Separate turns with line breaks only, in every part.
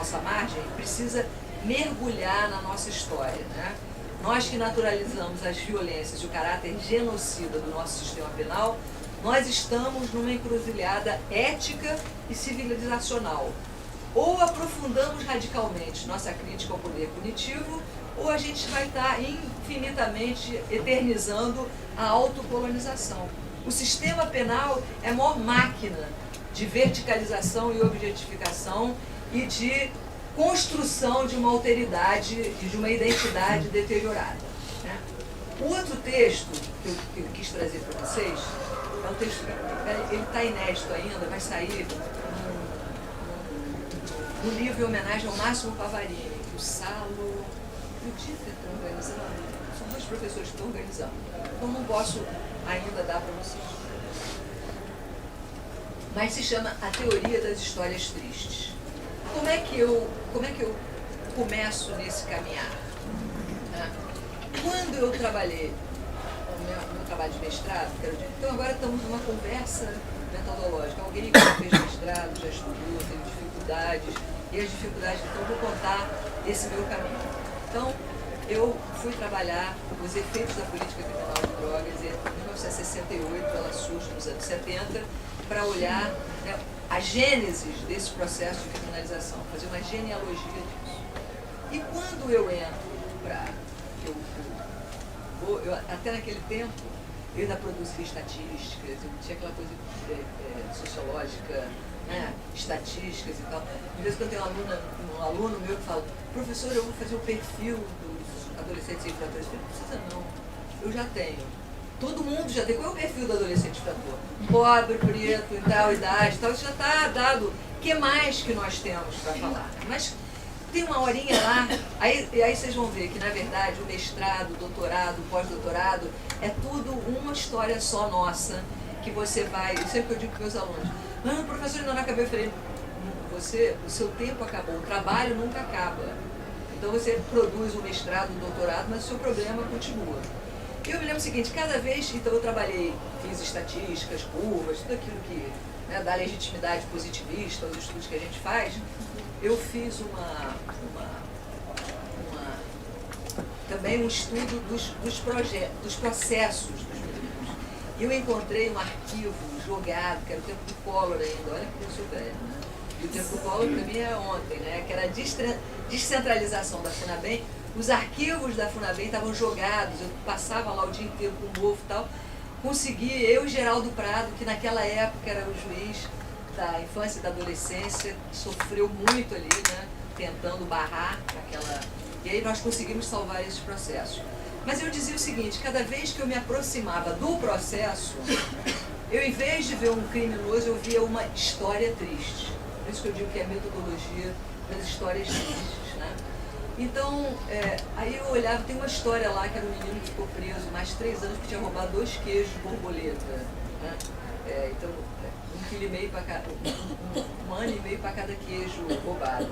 nossa margem precisa mergulhar na nossa história, né? Nós que naturalizamos as violências e o caráter genocida do nosso sistema penal, nós estamos numa encruzilhada ética e civilizacional. Ou aprofundamos radicalmente nossa crítica ao poder punitivo, ou a gente vai estar infinitamente eternizando a autocolonização. O sistema penal é a maior máquina de verticalização e objetificação e de construção de uma alteridade e de uma identidade deteriorada, né? O outro texto que eu quis trazer para vocês é um texto, ele está inédito ainda, vai sair no livro em homenagem ao Máximo Pavarini, que o Salo e o Dieter estão organizando. São dois professores que estão organizando. Então não posso ainda dar para vocês. Mas se chama A Teoria das Histórias Tristes. Como é que eu começo nesse caminhar? Quando eu trabalhei no meu trabalho de mestrado, então agora estamos numa conversa metodológica. Alguém que já fez mestrado, já estudou, teve dificuldades, e as dificuldades, então eu vou contar esse meu caminho. Então, eu fui trabalhar os efeitos da política criminal de drogas e em 1968 ela surge nos anos 70 para olhar, né, a gênese desse processo de criminalização, fazer uma genealogia disso. E quando eu entro para... até naquele tempo, eu ainda produzia estatísticas, eu tinha aquela coisa sociológica, né, estatísticas e tal. De vez em quando tem um aluno meu que fala: professor, eu vou fazer o perfil dos adolescentes infratores. Eu não precisa não, eu já tenho. Todo mundo já tem. Qual é o perfil do adolescente infrator? Pobre, preto, em tal idade, tal, isso já está dado. O que mais que nós temos para falar? Mas tem uma horinha lá, aí vocês vão ver que, na verdade, o mestrado, o doutorado, o pós-doutorado, é tudo uma história só nossa, que você vai... Eu sempre eu digo para meus alunos: não, professor, ainda não acabei. Eu falei: o seu tempo acabou, o trabalho nunca acaba. Então você produz o mestrado, o doutorado, mas o seu problema continua. E eu me lembro o seguinte: cada vez, então eu trabalhei, fiz estatísticas, curvas, tudo aquilo que, né, dá legitimidade positivista aos estudos que a gente faz. Eu fiz também um estudo dos processos dos meninos. E eu encontrei um arquivo jogado, que era o tempo do Collor ainda, olha que eu sou velho, né? E o tempo do Collor para mim é ontem, né? Que era a descentralização da FUNABEM. Os arquivos da FUNABEM estavam jogados, eu passava lá o dia inteiro com o mofo e tal. Consegui, eu e Geraldo Prado, que naquela época era o juiz da infância e da adolescência, sofreu muito ali, né, tentando barrar aquela... E aí nós conseguimos salvar esses processos. Mas eu dizia o seguinte: cada vez que eu me aproximava do processo, eu, em vez de ver um criminoso, eu via uma história triste. Por isso que eu digo que é a metodologia das histórias tristes, né? Então, aí eu olhava, tem uma história lá que era um menino que ficou preso mais de 3 anos, que tinha roubado 2 queijos de borboleta, né? Então, 1,5 kg para cada, 1 ano e meio para cada queijo roubado.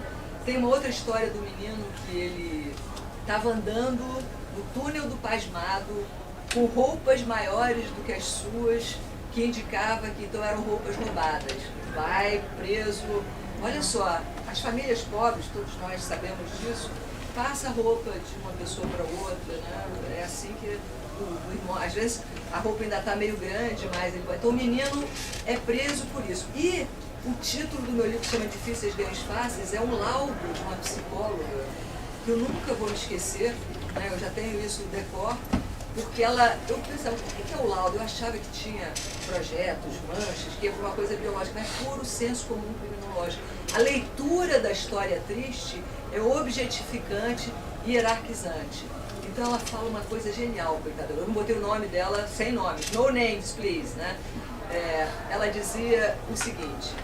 Tem uma outra história do menino que ele estava andando no túnel do Pasmado com roupas maiores do que as suas, que indicava que então eram roupas roubadas. Vai preso. Olha só, as famílias pobres, todos nós sabemos disso, passa a roupa de uma pessoa para outra, né? É assim que o irmão, às vezes a roupa ainda está meio grande, mas ele vai... Então o menino é preso por isso. E o título do meu livro, que chama Difíceis Ganhos Fáceis, é um laudo de uma psicóloga, que eu nunca vou me esquecer, né? Eu já tenho isso no decor, porque eu pensava: o que é o laudo? Eu achava que tinha projetos, manchas, que ia para uma coisa biológica, mas é puro senso comum criminológico. A leitura da história triste é objetificante e hierarquizante. Então ela fala uma coisa genial, coitada. Eu não botei o nome dela, sem nomes, no names, please, né? Ela dizia o seguinte: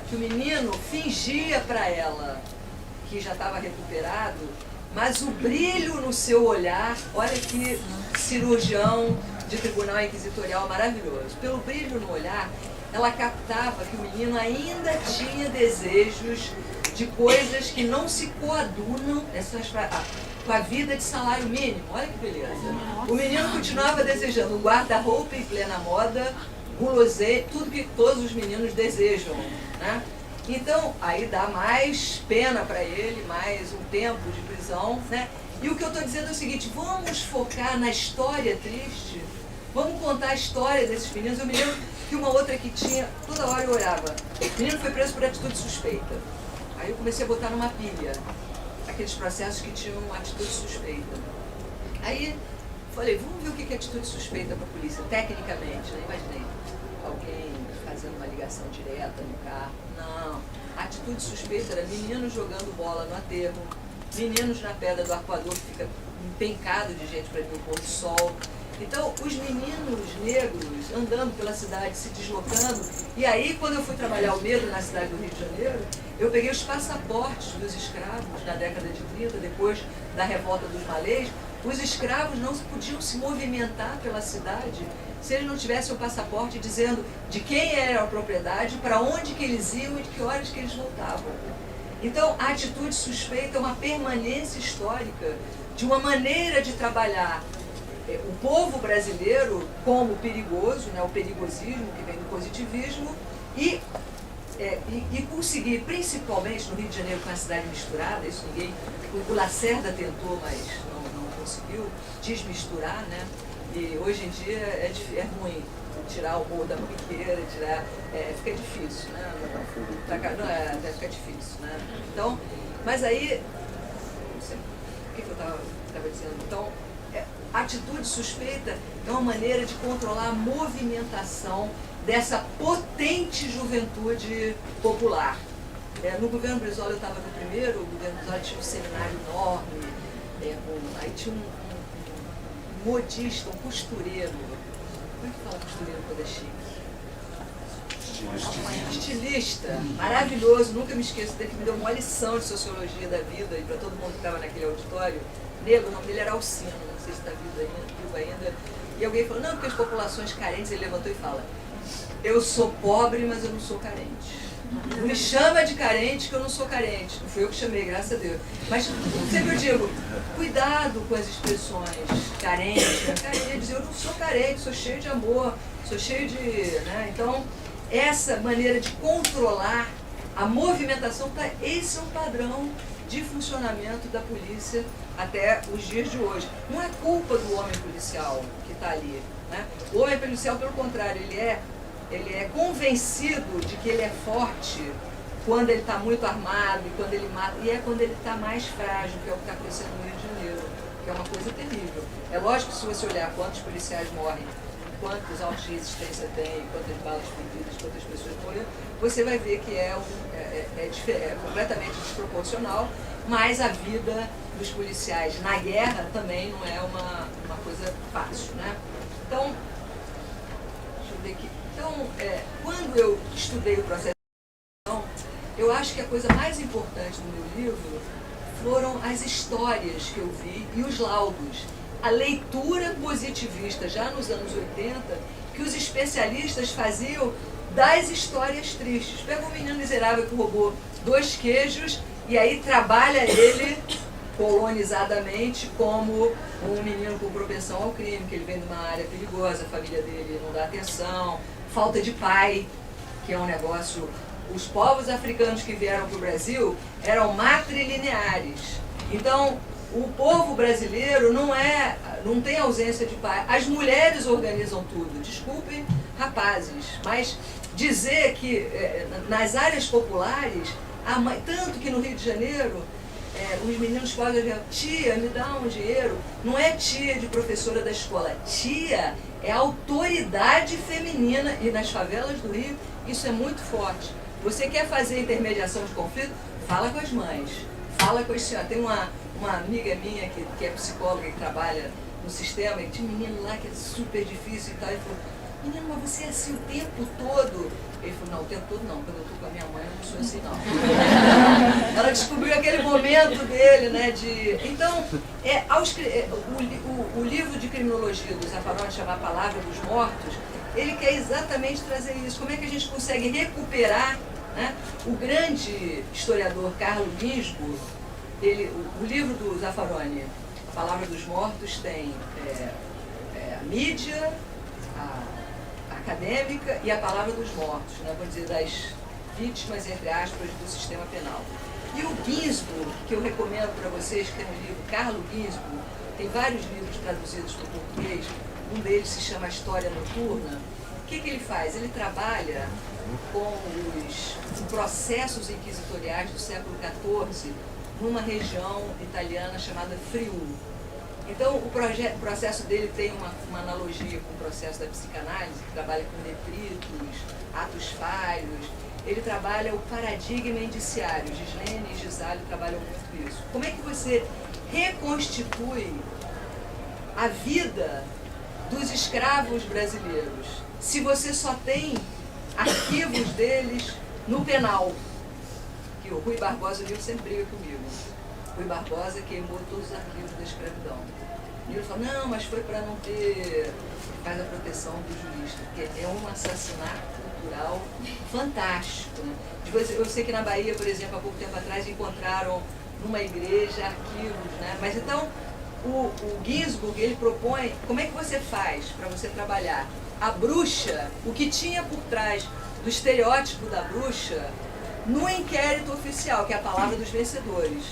que o menino fingia para ela que já estava recuperado, mas o brilho no seu olhar, olha que cirurgião de tribunal inquisitorial maravilhoso, pelo brilho no olhar, ela captava que o menino ainda tinha desejos de coisas que não se coadunam com a vida de salário mínimo. Olha que beleza. O menino continuava desejando um guarda-roupa em plena moda, guloseima, tudo que todos os meninos desejam, né? Então, aí dá mais pena para ele, mais um tempo de prisão, né? E o que eu estou dizendo é o seguinte, vamos focar na história triste, vamos contar a história desses meninos. Eu me lembro que uma outra que tinha, toda hora eu olhava, o menino foi preso por atitude suspeita. Aí eu comecei a botar numa pilha aqueles processos que tinham atitude suspeita. Aí falei, vamos ver o que é atitude suspeita para a polícia, tecnicamente, né? Imaginei alguém fazendo uma ligação direta no carro. Não, a atitude suspeita era meninos jogando bola no aterro, meninos na pedra do arcoador que fica empencado de gente para ver o pôr do sol. Então, os meninos negros andando pela cidade, se deslocando. E aí, quando eu fui trabalhar o medo na cidade do Rio de Janeiro, eu peguei os passaportes dos escravos na década de 30, depois da revolta dos malês. Os escravos não podiam se movimentar pela cidade se eles não tivessem o passaporte dizendo de quem era a propriedade, para onde que eles iam e de que horas que eles voltavam. Então, a atitude suspeita é uma permanência histórica de uma maneira de trabalhar o povo brasileiro como perigoso, né, o perigosismo que vem do positivismo, e conseguir, principalmente no Rio de Janeiro, com a cidade misturada, isso ninguém, o Lacerda tentou, mas não conseguiu desmisturar, né? E hoje em dia é ruim tirar o morro da Mangueira, fica difícil, né? Fica difícil, né? Então, mas aí, não sei, o que eu estava dizendo? Então, a atitude suspeita é uma maneira de controlar a movimentação dessa potente juventude popular. No governo Brizola eu estava no primeiro, o governo Brizola tinha um seminário enorme, aí tinha um modista, um costureiro. Como é que fala costureiro quando é chique? Estilista, maravilhoso, nunca me esqueço dele, que me deu uma lição de sociologia da vida, e para todo mundo que estava naquele auditório, negro, o nome dele era Alcino, não sei se está vivo ainda, e alguém falou, não, porque as populações carentes, ele levantou e fala, eu sou pobre, mas eu não sou carente. Não me chama de carente que eu não sou carente. Não fui eu que chamei, graças a Deus. Mas sempre eu digo, cuidado com as expressões carente. Carente, eu não sou carente, sou cheio de amor, sou cheio de... Né? Então, essa maneira de controlar a movimentação, esse é um padrão de funcionamento da polícia até os dias de hoje. Não é culpa do homem policial que está ali. Né? O homem policial, pelo contrário, ele é convencido de que ele é forte quando ele está muito armado e quando ele mata, e é quando ele está mais frágil, que é o que está acontecendo no Rio de Janeiro, que é uma coisa terrível. É lógico que se você olhar quantos policiais morrem, quantos autos de resistência tem, quantas balas perdidas, quantas pessoas morreram, você vai ver que é completamente desproporcional, mas a vida dos policiais na guerra também não é uma coisa fácil, né? Então, deixa eu ver aqui. Então, quando eu estudei o processo de educação, eu acho que a coisa mais importante do meu livro foram as histórias que eu vi e os laudos. A leitura positivista, já nos anos 80, que os especialistas faziam das histórias tristes. Pega um menino miserável que roubou 2 queijos e aí trabalha ele colonizadamente como um menino com propensão ao crime, que ele vem de uma área perigosa, a família dele não dá atenção, falta de pai, que é um negócio... Os povos africanos que vieram para o Brasil eram matrilineares. Então, o povo brasileiro não tem ausência de pai. As mulheres organizam tudo. Desculpem, rapazes, mas dizer que nas áreas populares, tanto que no Rio de Janeiro, os meninos podem dizer, tia, me dá um dinheiro. Não é tia de professora da escola. Tia é autoridade feminina. E nas favelas do Rio, isso é muito forte. Você quer fazer intermediação de conflito? Fala com as mães. Fala com as senhoras. Tem uma amiga minha que é psicóloga, que trabalha no sistema, e tinha um menino lá que é super difícil e tal. Ele falou, menino, mas você é assim o tempo todo? Ele falou, não, o tempo todo não. Quando eu estou com a minha mãe, eu não sou assim, não. Ela descobriu aquele momento dele, né? Então, o livro de criminologia do Zaffaroni, chamado A Palavra dos Mortos, ele quer exatamente trazer isso. Como é que a gente consegue recuperar, né? O grande historiador Carlo Ginzburg, o livro do Zaffaroni, A Palavra dos Mortos, tem a mídia, a acadêmica e a Palavra dos Mortos, né? Vou dizer, vítimas, entre aspas, do sistema penal. E o Ginsburg, que eu recomendo para vocês, que tem um livro, Carlo Ginsburg, tem vários livros traduzidos para o português, um deles se chama A História Noturna. O que ele faz? Ele trabalha com os processos inquisitoriais do século XIV numa região italiana chamada Friuli. Então, o processo dele tem uma analogia com o processo da psicanálise, que trabalha com detritos, atos falhos. Ele trabalha o paradigma indiciário. Gislene e Gisali trabalham muito isso. Como é que você reconstitui a vida dos escravos brasileiros se você só tem arquivos deles no penal? Que o Rui Barbosa, o Nilo sempre briga comigo. Rui Barbosa queimou todos os arquivos da escravidão. E ele falou, não, mas foi para não ter, faz a proteção do jurista, porque é um assassinato cultural fantástico. Né? Eu sei que na Bahia, por exemplo, há pouco tempo atrás, encontraram numa igreja arquivos, né? Mas então, o Ginsburg, ele propõe, como é que você faz para você trabalhar a bruxa, o que tinha por trás do estereótipo da bruxa, no inquérito oficial, que é a palavra dos vencedores.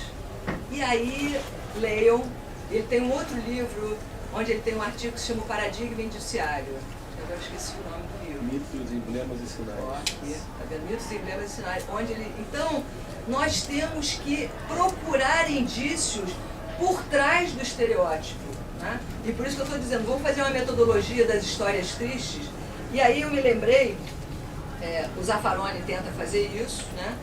E aí, leiam, ele tem um outro livro, onde ele tem um artigo que se chama O Paradigma Indiciário. Agora esqueci o nome do livro.
Mitos, emblemas e sinais.
Ó, aqui, tá vendo? Mitos, emblemas e sinais. Onde ele... Então, nós temos que procurar indícios por trás do estereótipo. Né? E por isso que eu estou dizendo, vamos fazer uma metodologia das histórias tristes. E aí eu me lembrei, o Zaffaroni tenta fazer isso, né?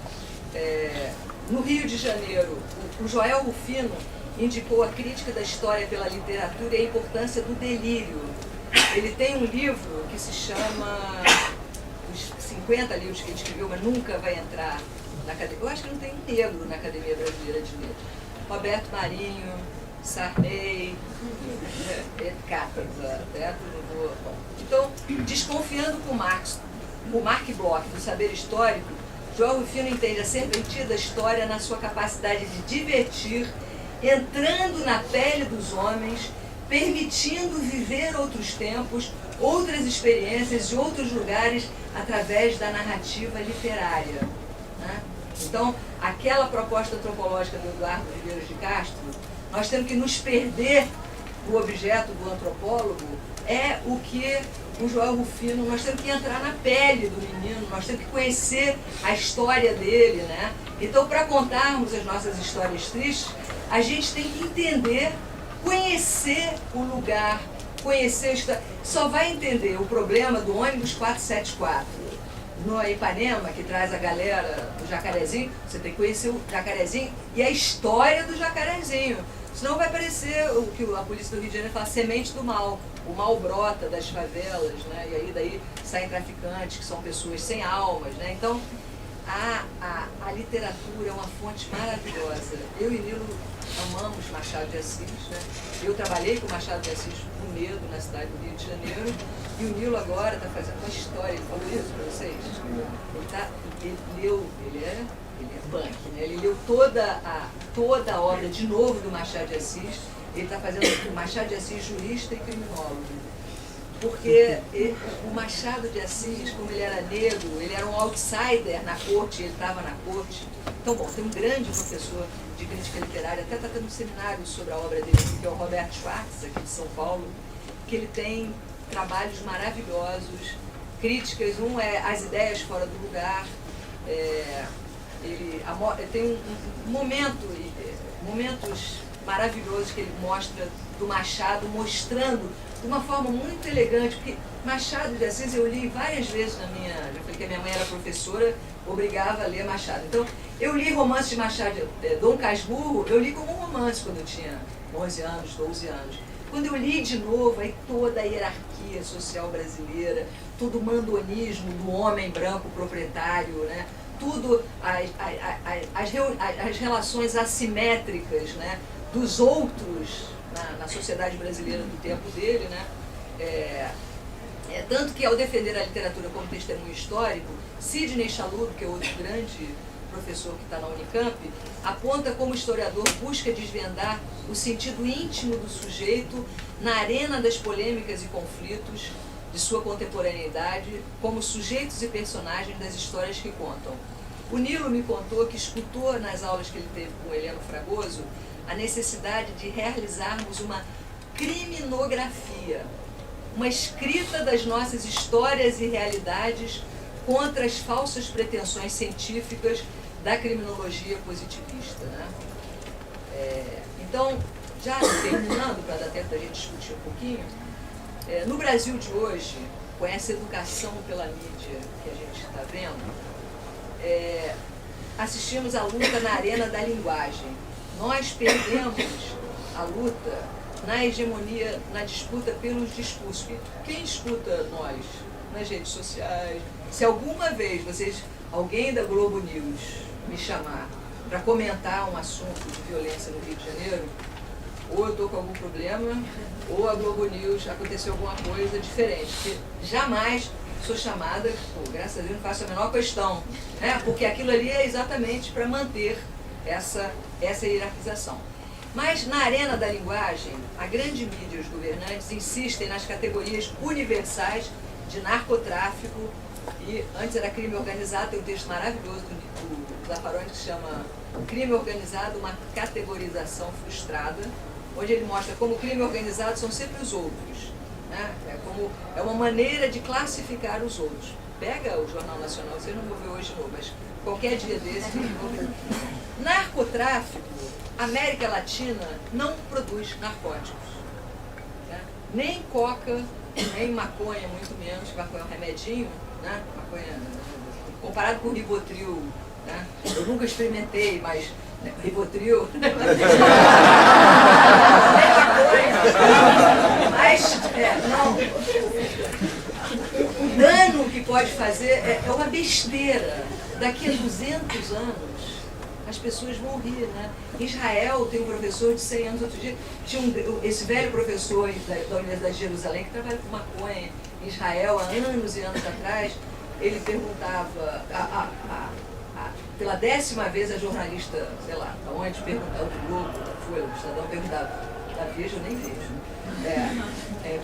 No Rio de Janeiro, o Joel Rufino indicou a crítica da história pela literatura e a importância do delírio. Ele tem um livro que se chama Os 50 livros que ele escreveu, mas nunca vai entrar na academia. Eu acho que não tem um negro na Academia Brasileira de Letras. Roberto Marinho, Sarney, etc. Então, desconfiando com o Mark Bloch do saber histórico, Joel Rufino entende a serventia da história na sua capacidade de divertir, entrando na pele dos homens, permitindo viver outros tempos, outras experiências e outros lugares através da narrativa literária. Né? Então, aquela proposta antropológica do Eduardo Viveiros de Castro, nós temos que nos perder o objeto do antropólogo, é o que o Joel Rufino, nós temos que entrar na pele do menino, nós temos que conhecer a história dele, né? Então, para contarmos as nossas histórias tristes, a gente tem que entender, conhecer o lugar, conhecer a história. Só vai entender o problema do ônibus 474 no Ipanema, que traz a galera do Jacarezinho, você tem que conhecer o Jacarezinho e a história do Jacarezinho. Senão vai parecer o que a polícia do Rio de Janeiro fala, semente do mal. O mal brota das favelas, né? E aí daí saem traficantes, que são pessoas sem almas, né? Então, a literatura é uma fonte maravilhosa. Eu e Nilo amamos Machado de Assis, né? Eu trabalhei com Machado de Assis no Medo, na cidade do Rio de Janeiro, e o Nilo agora está fazendo uma história, ele falou isso para vocês? Ele é punk, né? Ele leu toda a obra de novo do Machado de Assis. Ele está fazendo o Machado de Assis jurista e criminólogo. Porque o Machado de Assis, como ele era negro, ele era um outsider na corte, ele estava na corte. Então, bom, tem um grande professor de crítica literária, até está tendo um seminário sobre a obra dele, que é o Roberto Schwartz, aqui de São Paulo, que ele tem trabalhos maravilhosos, críticas, um é As Ideias Fora do Lugar, ele tem momentos maravilhosos que ele mostra do Machado, mostrando de uma forma muito elegante, porque Machado de Assis eu li várias vezes já falei que a minha mãe era professora, obrigava a ler Machado. Então, eu li romances de Machado, Dom Casmurro, eu li como um romance quando eu tinha 11 anos, 12 anos. Quando eu li de novo, aí toda a hierarquia social brasileira, todo o mandonismo do homem branco proprietário, né? Tudo, as relações assimétricas, né? Dos outros na sociedade brasileira do tempo dele, né? Tanto que, ao defender a literatura como testemunho histórico, Sidney Chalub, que é outro grande professor que está na Unicamp, aponta como o historiador busca desvendar o sentido íntimo do sujeito na arena das polêmicas e conflitos, de sua contemporaneidade como sujeitos e personagens das histórias que contam. O Nilo me contou que escutou nas aulas que ele teve com Heleno Fragoso a necessidade de realizarmos uma criminografia, uma escrita das nossas histórias e realidades contra as falsas pretensões científicas da criminologia positivista, né? Então, já terminando, para dar tempo da gente discutir um pouquinho, no Brasil de hoje, com essa educação pela mídia que a gente está vendo, assistimos à luta na arena da linguagem. Nós perdemos a luta na hegemonia, na disputa pelos discursos. Quem escuta nós nas redes sociais? Se alguma vez alguém da Globo News me chamar para comentar um assunto de violência no Rio de Janeiro, ou eu estou com algum problema, ou a Globo News aconteceu alguma coisa diferente. Porque jamais sou chamada, graças a Deus não faço a menor questão, né? Porque aquilo ali é exatamente para manter essa hierarquização. Mas na arena da linguagem, a grande mídia e os governantes insistem nas categorias universais de narcotráfico e, antes era crime organizado, tem um texto maravilhoso do Zaffaroni que se chama Crime Organizado, uma categorização frustrada, onde ele mostra como crime organizado são sempre os outros, né? É uma maneira de classificar os outros. Pega o Jornal Nacional, vocês não vão ver hoje não, mas qualquer dia desse, narcotráfico, América Latina não produz narcóticos, né? Nem coca, nem maconha, muito menos, maconha é um remedinho, né? Maconha, comparado com o Rivotril, né? Eu nunca experimentei, mas Rivotril, nem maconha, mas não. O dano que pode fazer é uma besteira. Daqui a 200 anos, as pessoas vão rir, né? Em Israel tem um professor de 100 anos, outro dia, tinha esse velho professor da Universidade de Jerusalém, que trabalha com maconha em Israel há anos e anos atrás, ele perguntava, pela 10ª vez a jornalista, sei lá, aonde perguntava, do Globo, da Folha, do Estadão, perguntava, da Veja eu nem vejo,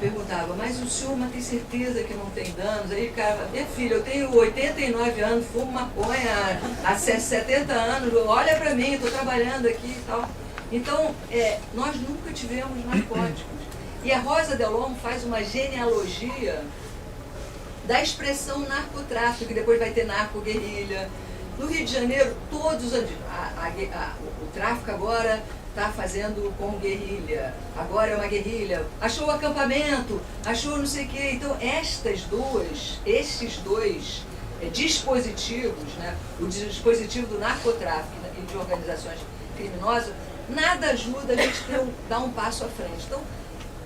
perguntava, mas o senhor tem certeza que não tem danos? Aí o cara, minha filha, eu tenho 89 anos, fumo maconha há 70 anos, olha pra mim, estou trabalhando aqui e tal. Então, nós nunca tivemos narcóticos. E a Rosa Delorme faz uma genealogia da expressão narcotráfico, que depois vai ter narco-guerrilha. No Rio de Janeiro, todos o tráfico agora está fazendo como guerrilha, agora é uma guerrilha, achou o acampamento, achou não sei o quê. Então, esses dois dispositivos, né, o dispositivo do narcotráfico e de organizações criminosas, nada ajuda a gente dar um passo à frente. Então,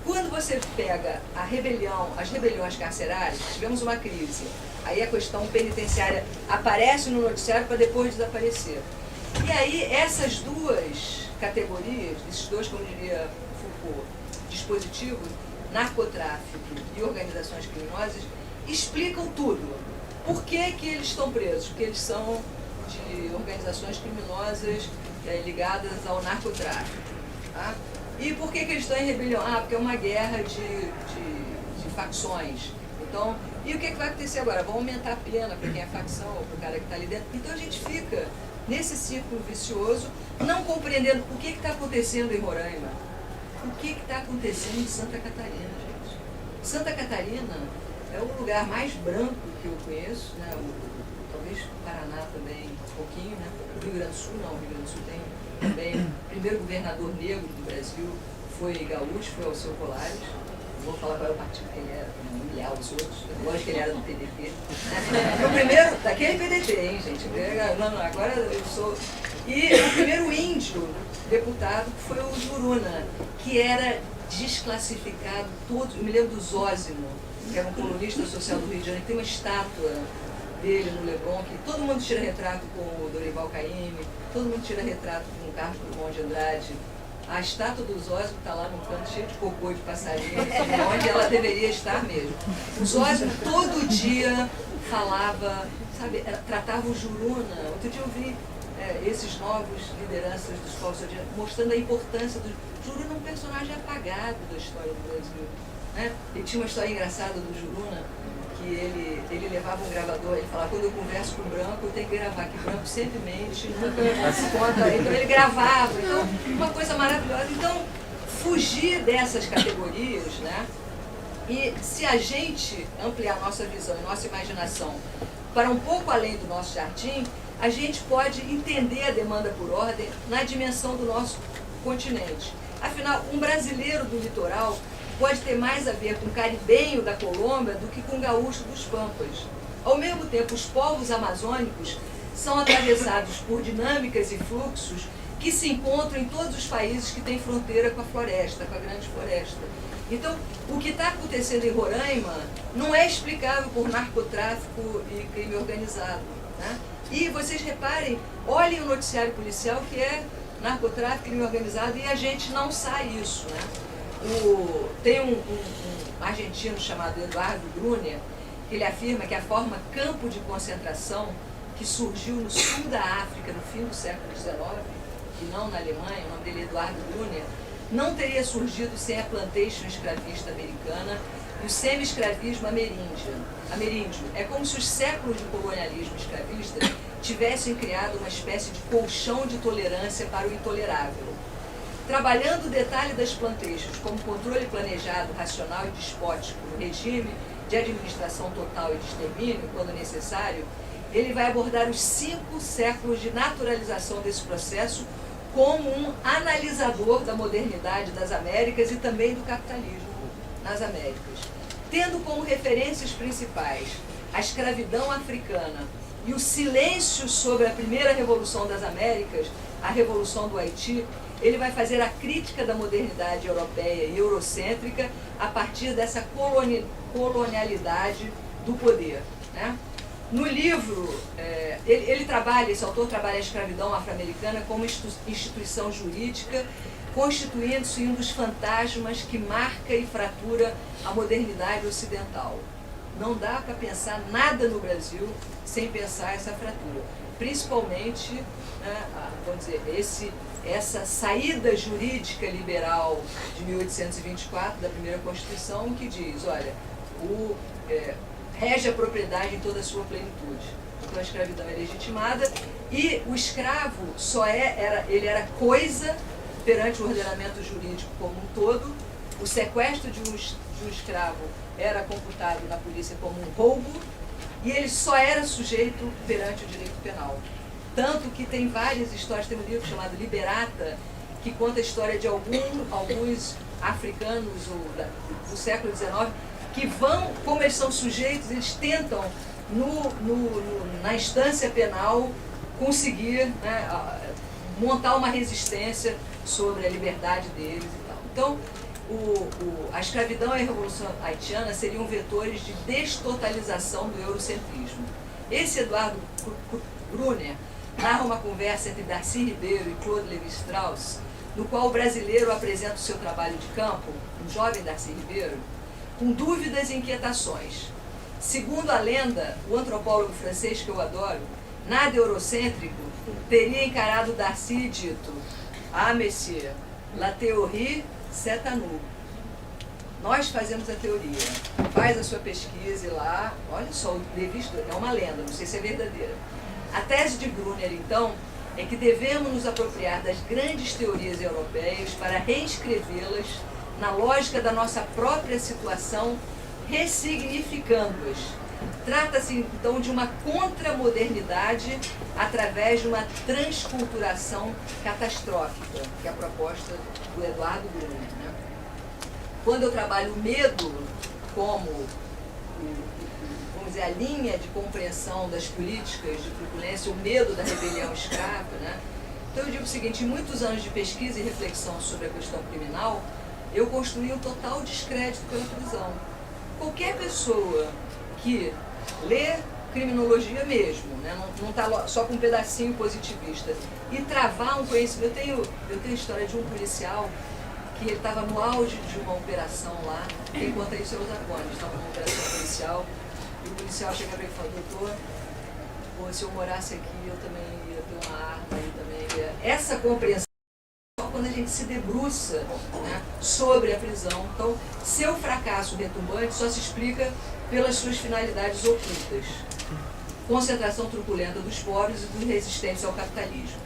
quando você pega as rebeliões carcerárias, tivemos uma crise, aí a questão penitenciária aparece no noticiário para depois desaparecer. E aí essas duas categorias, esses dois, como diria Foucault, dispositivos, narcotráfico e organizações criminosas, explicam tudo. Por que eles estão presos? Porque eles são de organizações criminosas ligadas ao narcotráfico. Tá? E por que eles estão em rebelião? Porque é uma guerra de facções. Então, e o que vai acontecer agora? Vão aumentar a pena para quem é facção, para o cara que está ali dentro. Então a gente fica nesse círculo vicioso, não compreendendo o que está acontecendo em Roraima, o que está acontecendo em Santa Catarina, gente. Santa Catarina é o lugar mais branco que eu conheço, né? Talvez o Paraná também, um pouquinho, né? O Rio Grande do Sul não, o Rio Grande do Sul tem também o primeiro governador negro do Brasil, foi gaúcho, foi Alceu Colares. Vou falar qual era o partido que ele era, para não humilhar os outros. Lógico que ele era do PDT. O primeiro, daquele PDT, hein, gente? Não, agora eu sou... E o primeiro índio deputado foi o Juruna, que era desclassificado todo. Eu me lembro do Zósimo, que era um colunista social do Rio de Janeiro, tem uma estátua dele no Leblon, que todo mundo tira retrato com o Dorival Caymmi, todo mundo tira retrato com o Carlos Drummond de Andrade. A estátua do Zósimo está lá num canto cheio de cocô de passarinho, onde ela deveria estar mesmo. O Zósimo todo dia falava, sabe, tratava o Juruna. Outro dia eu vi esses novos lideranças dos povos mostrando a importância do Juruna, um personagem apagado da história do Brasil. né? Ele tinha uma história engraçada do Juruna, que ele levava um gravador, ele falava, quando eu converso com o branco, eu tenho que gravar, que o branco sempre mente, nunca se conta. Então ele gravava, então, uma coisa maravilhosa. Então, fugir dessas categorias, né? E se a gente ampliar nossa visão e nossa imaginação para um pouco além do nosso jardim, a gente pode entender a demanda por ordem na dimensão do nosso continente. Afinal, um brasileiro do litoral pode ter mais a ver com o caribenho da Colômbia do que com o gaúcho dos Pampas. Ao mesmo tempo, os povos amazônicos são atravessados por dinâmicas e fluxos que se encontram em todos os países que têm fronteira com a floresta, com a grande floresta. Então, o que está acontecendo em Roraima não é explicável por narcotráfico e crime organizado, né? E vocês reparem, olhem o noticiário policial que é narcotráfico, crime organizado, e a gente não sai isso, né? Tem um argentino chamado Eduardo Grunier, que ele afirma que a forma campo de concentração que surgiu no sul da África no fim do século XIX, e não na Alemanha, o nome dele é Eduardo Grunier, não teria surgido sem a plantation escravista americana e o semi-escravismo ameríndio. É como se os séculos de colonialismo escravista tivessem criado uma espécie de colchão de tolerância para o intolerável. Trabalhando o detalhe das plantations como controle planejado, racional e despótico no regime de administração total e de extermínio, quando necessário, ele vai abordar os 5 séculos de naturalização desse processo como um analisador da modernidade das Américas e também do capitalismo nas Américas, tendo como referências principais a escravidão africana e o silêncio sobre a primeira revolução das Américas, a Revolução do Haiti. Ele vai fazer a crítica da modernidade europeia e eurocêntrica a partir dessa colonialidade do poder, né? No livro, esse autor trabalha a escravidão afro-americana como instituição jurídica, constituindo-se um dos fantasmas que marca e fratura a modernidade ocidental. Não dá para pensar nada no Brasil sem pensar essa fratura. Principalmente, né, vamos dizer, essa saída jurídica liberal de 1824, da primeira Constituição, que diz, olha, rege a propriedade em toda a sua plenitude. Então a escravidão é legitimada e o escravo ele era coisa perante o ordenamento jurídico como um todo. O sequestro de um escravo era computado na polícia como um roubo e ele só era sujeito perante o direito penal. Tanto que tem várias histórias, tem um livro chamado Liberata, que conta a história de alguns africanos do século XIX que vão, como eles são sujeitos, eles tentam, na instância penal, conseguir, né, montar uma resistência sobre a liberdade deles e tal. Então, a escravidão e a Revolução Haitiana seriam vetores de destotalização do eurocentrismo. Esse Eduardo Grunier narra uma conversa entre Darcy Ribeiro e Claude Lévi-Strauss, no qual o brasileiro apresenta o seu trabalho de campo, um jovem Darcy Ribeiro, com dúvidas e inquietações. Segundo a lenda, o antropólogo francês que eu adoro, nada eurocêntrico, teria encarado Darcy e dito: "Ah, monsieur, la théorie, c'est à nous." Nós fazemos a teoria. Faz a sua pesquisa e lá, olha só, o Lévi é uma lenda, não sei se é verdadeira. A tese de Grunier, então, é que devemos nos apropriar das grandes teorias europeias para reescrevê-las na lógica da nossa própria situação, ressignificando-as. Trata-se, então, de uma contramodernidade através de uma transculturação catastrófica, que é a proposta do Eduardo Grunier, né? Quando eu trabalho o medo como, vamos dizer, a linha de compreensão das políticas de truculência, o medo da rebelião escrava, né? Então eu digo o seguinte: em muitos anos de pesquisa e reflexão sobre a questão criminal, eu construí um total descrédito pela prisão. Qualquer pessoa que lê criminologia mesmo, né, não está só com um pedacinho positivista, e travar um conhecimento... Eu tenho a história de um policial que ele estava no auge de uma operação lá, quem conta isso é o Zacconi, estava numa operação policial, e o policial chega para ele e fala: "Doutor, se eu morasse aqui, eu também ia ter uma arma, eu também ia..." Essa compreensão quando a gente se debruça, né, sobre a prisão. Então, seu fracasso retumbante só se explica pelas suas finalidades ocultas. Concentração truculenta dos pobres e dos resistentes ao capitalismo.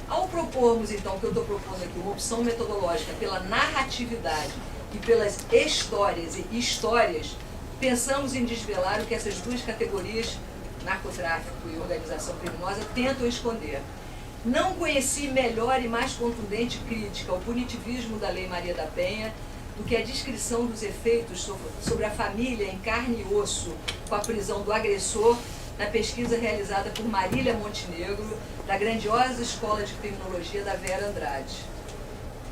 Ao propormos, então, que eu estou propondo aqui, uma opção metodológica pela narratividade e pelas histórias e histórias, pensamos em desvelar o que essas duas categorias, narcotráfico e organização criminosa, tentam esconder. Não conheci melhor e mais contundente crítica ao punitivismo da Lei Maria da Penha do que a descrição dos efeitos sobre a família em carne e osso com a prisão do agressor na pesquisa realizada por Marília Montenegro, da grandiosa Escola de Criminologia da Vera Andrade.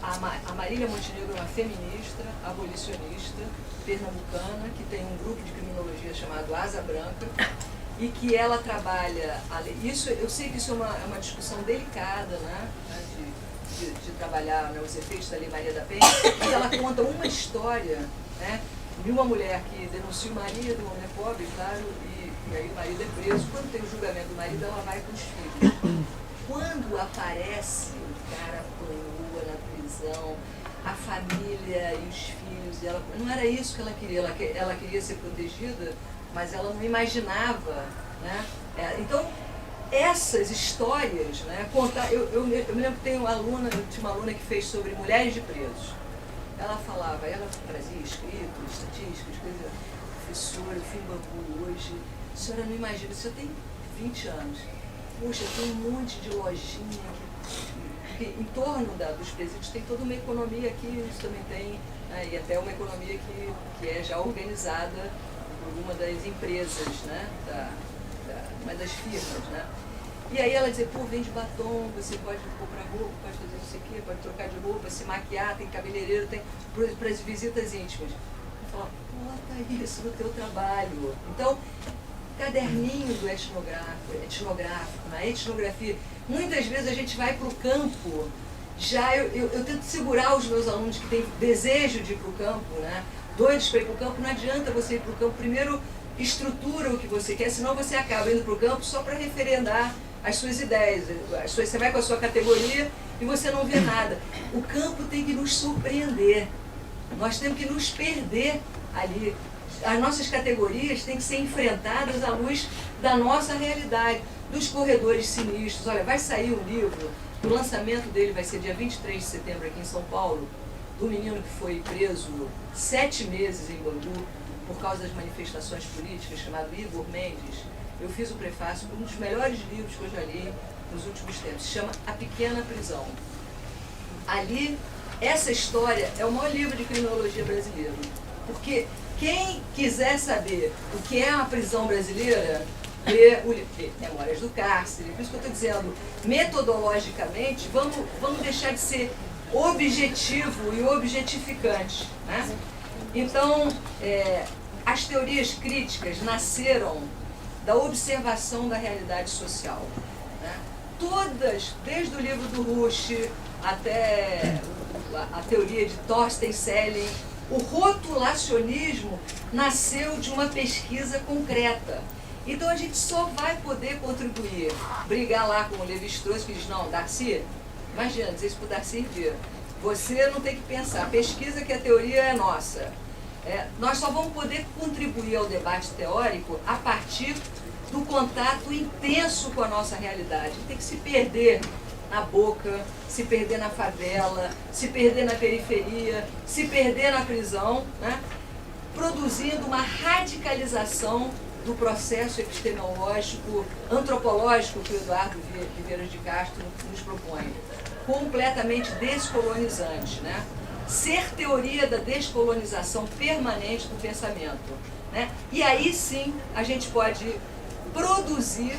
A Marília Montenegro é uma feminista, abolicionista, pernambucana, que tem um grupo de criminologia chamado Asa Branca, e que ela trabalha, isso, eu sei que isso é uma discussão delicada, né, de trabalhar, né, os efeitos da Lei Maria da Penha, mas ela conta uma história, né, de uma mulher que denuncia o marido, um homem pobre, claro, e aí o marido é preso. Quando tem o julgamento do marido, ela vai com os filhos. Quando aparece o cara apanhou na prisão, a família e os filhos, ela, não era isso que ela queria, ela queria ser protegida, mas ela não imaginava, né? Então, essas histórias, né, eu me lembro que tinha uma aluna que fez sobre mulheres de presos. Ela falava, ela trazia escrito, estatísticas, coisas, professora, eu fui em Bangu hoje, a senhora não imagina, a senhora tem 20 anos, poxa, tem um monte de lojinha que em torno dos presídios tem toda uma economia aqui, isso também tem, né, e até uma economia que é já organizada por uma das empresas, né, uma das firmas, né. E aí ela dizia, pô, vende batom, você pode comprar roupa, pode fazer não sei o quê, pode trocar de roupa, se maquiar, tem cabeleireiro, tem para as visitas íntimas. Eu falava, bota isso no teu trabalho. Então, caderninho do etnográfico, na etnografia, muitas vezes a gente vai para o campo, já eu tento segurar os meus alunos que têm desejo de ir para o campo, né, doidos para ir para o campo, não adianta você ir para o campo, primeiro estrutura o que você quer, senão você acaba indo para o campo só para referendar as suas ideias, você vai com a sua categoria e você não vê nada. O campo tem que nos surpreender, nós temos que nos perder ali. As nossas categorias têm que ser enfrentadas à luz da nossa realidade, dos corredores sinistros. Olha, vai sair um livro, o lançamento dele vai ser dia 23 de setembro aqui em São Paulo, do menino que foi preso 7 meses em Bangu por causa das manifestações políticas, chamado Igor Mendes. Eu fiz o prefácio de um dos melhores livros que eu já li nos últimos tempos, se chama A Pequena Prisão. Ali, essa história é o maior livro de criminologia brasileiro, porque quem quiser saber o que é uma prisão brasileira, lê Memórias do Cárcere. Por isso que eu estou dizendo, metodologicamente, vamos deixar de ser objetivo e objetificante, né? Então, as teorias críticas nasceram da observação da realidade social, né? Todas, desde o livro do Rush até a teoria de Thorsten Selling, o rotulacionismo nasceu de uma pesquisa concreta. Então a gente só vai poder contribuir, brigar lá com o Levi-Strauss, que diz, não, Darcy, imagina, dizer isso para o Darcy ver, você não tem que pensar, pesquisa que a teoria é nossa. Nós só vamos poder contribuir ao debate teórico a partir do contato intenso com a nossa realidade. Tem que se perder na boca, se perder na favela, se perder na periferia, se perder na prisão, né? Produzindo uma radicalização do processo epistemológico, antropológico que o Eduardo Viveiros de Castro nos propõe, completamente descolonizante, né? Ser teoria da descolonização permanente do pensamento, né? E aí sim a gente pode produzir,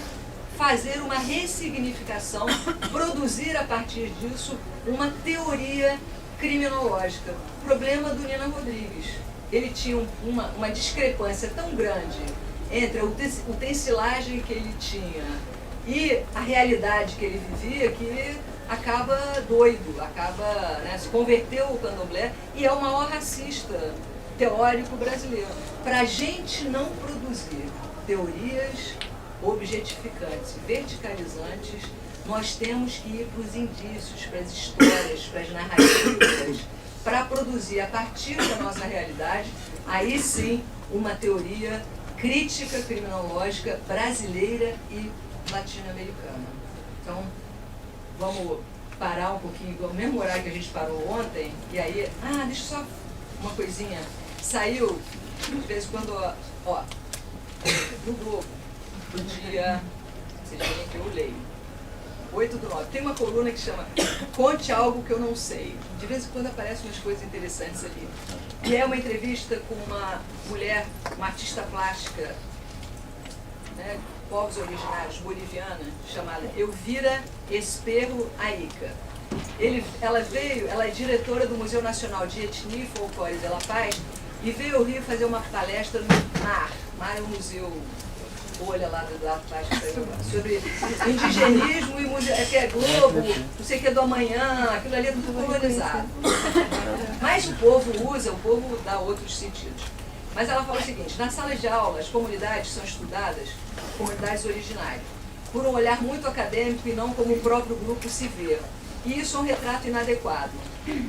fazer uma ressignificação, produzir a partir disso uma teoria criminológica. O problema do Nina Rodrigues, ele tinha uma discrepância tão grande entre a utensilagem que ele tinha e a realidade que ele vivia, que acaba doido, acaba, né, se converteu ao candomblé e é o maior racista teórico brasileiro. Para a gente não produzir teorias objetificantes, verticalizantes, nós temos que ir para os indícios, para as histórias, para as narrativas, para produzir, a partir da nossa realidade, aí sim, uma teoria crítica criminológica brasileira e latino-americana. Então, vamos parar um pouquinho, no mesmo horário que a gente parou ontem, e aí, deixa só uma coisinha, saiu, de vez em quando, ó, no Globo, do dia, vocês veem que eu leio, 8/9, tem uma coluna que chama Conte Algo Que Eu Não Sei. De vez em quando aparecem umas coisas interessantes ali. E é uma entrevista com uma mulher, uma artista plástica, né, povos originários, boliviana, chamada Elvira Esperro Aica. Ela é diretora do Museu Nacional de Etnia e Folclore de La Paz e veio ao Rio fazer uma palestra no MAR. MAR é um museu, olha lá do La Paz, sobre indigenismo e museu, que é Globo, não sei o que é do amanhã, aquilo ali é tudo colonizado. Mas o povo dá outros sentidos. Mas ela fala o seguinte: na sala de aula, as comunidades são estudadas, comunidades originárias, por um olhar muito acadêmico e não como o próprio grupo se vê. E isso é um retrato inadequado.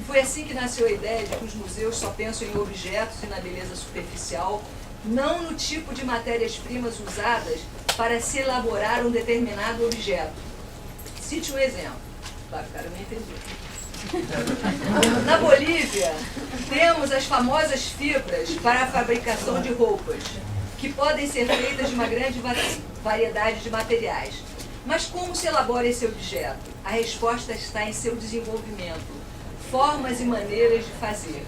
Foi assim que nasceu a ideia de que os museus só pensam em objetos e na beleza superficial, não no tipo de matérias-primas usadas para se elaborar um determinado objeto. Cite um exemplo. Claro, o cara não entendeu. Na Bolívia, temos as famosas fibras para a fabricação de roupas, que podem ser feitas de uma grande variedade de materiais. Mas como se elabora esse objeto? A resposta está em seu desenvolvimento, formas e maneiras de fazer.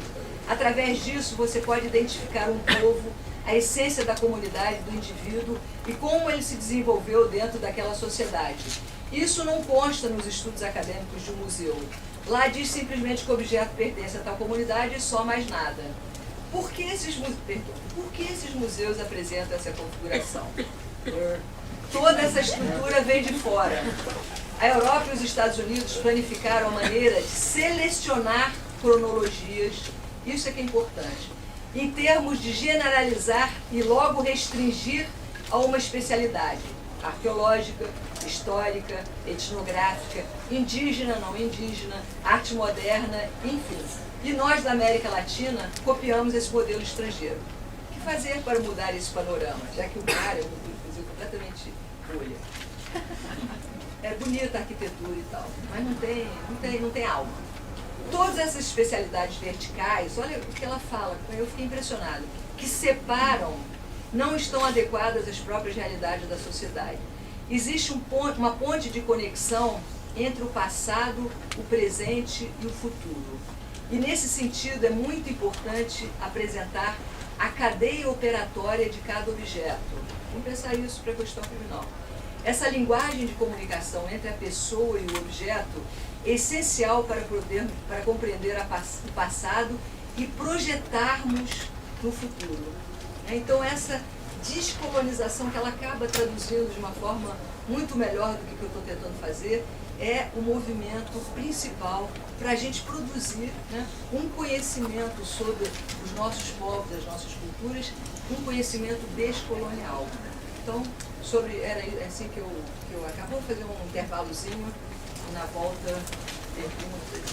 Através disso, você pode identificar um povo, a essência da comunidade, do indivíduo e como ele se desenvolveu dentro daquela sociedade. Isso não consta nos estudos acadêmicos de um museu. Lá diz simplesmente que o objeto pertence a tal comunidade e só mais nada. Por que esses museus apresentam essa configuração? Toda essa estrutura vem de fora. A Europa e os Estados Unidos planificaram a maneira de selecionar cronologias, isso é que é importante, em termos de generalizar e logo restringir a uma especialidade arqueológica, histórica, etnográfica, indígena, não indígena, arte moderna, enfim. E nós da América Latina copiamos esse modelo estrangeiro. O que fazer para mudar esse panorama, já que o mar é um museu completamente bolha? É bonita a arquitetura e tal, mas não tem alma. Todas essas especialidades verticais, olha o que ela fala, eu fiquei impressionado, que separam, não estão adequadas às próprias realidades da sociedade. Existe uma ponte de conexão entre o passado, o presente e o futuro. E nesse sentido é muito importante apresentar a cadeia operatória de cada objeto. Vamos pensar isso para a questão criminal. Essa linguagem de comunicação entre a pessoa e o objeto é essencial para compreender o passado e projetarmos no futuro. Então essa descolonização que ela acaba traduzindo de uma forma muito melhor do que eu estou tentando fazer é o movimento principal para a gente produzir, né, um conhecimento sobre os nossos povos, as nossas culturas, um conhecimento descolonial. Então, era assim que eu acabo. Vou fazer um intervalozinho e na volta perguntas.